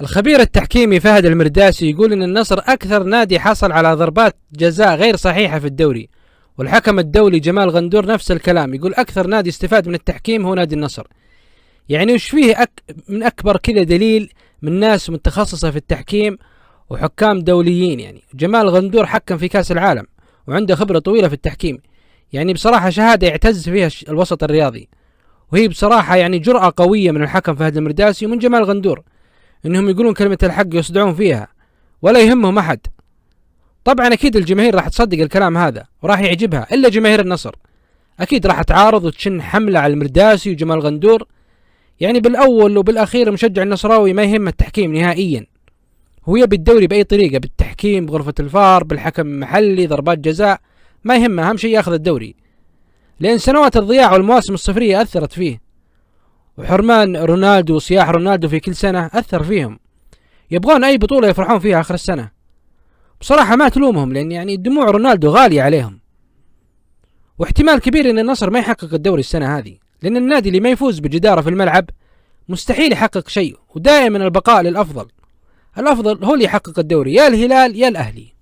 الخبير التحكيمي فهد المرداسي يقول ان النصر اكثر نادي حصل على ضربات جزاء غير صحيحة في الدوري، والحكم الدولي جمال غندور نفس الكلام، يقول اكثر نادي استفاد من التحكيم هو نادي النصر. يعني وش فيه من اكبر كذا دليل من ناس متخصصة في التحكيم وحكام دوليين. يعني جمال غندور حكم في كاس العالم وعنده خبرة طويلة في التحكيم، يعني بصراحة شهادة يعتز فيها الوسط الرياضي، وهي بصراحة يعني جرأة قوية من الحكم فهد المرداسي ومن جمال غندور انهم يقولون كلمة الحق يصدعون فيها ولا يهمهم احد. طبعا اكيد الجماهير راح تصدق الكلام هذا وراح يعجبها، الا جماهير النصر اكيد راح تعارض وتشن حملة على المرداسي وجمال غندور. يعني بالاول وبالاخير مشجع النصراوي ما يهم التحكيم نهائيا، هو يبي الدوري باي طريقة، بالتحكيم، بغرفة الفار، بالحكم المحلي، ضربات جزاء، ما يهمه، اهم شيء ياخذ الدوري. لان سنوات الضياع والمواسم الصفرية اثرت فيه، وحرمان رونالدو وصياح رونالدو في كل سنة اثر فيهم، يبغون اي بطولة يفرحون فيها اخر السنة. بصراحة ما تلومهم، لان يعني دموع رونالدو غالية عليهم. واحتمال كبير ان النصر ما يحقق الدوري السنة هذه، لان النادي اللي ما يفوز بجدارة في الملعب مستحيل يحقق شيء، ودائما البقاء للافضل، الافضل هو اللي يحقق الدوري، يا الهلال يا الاهلي.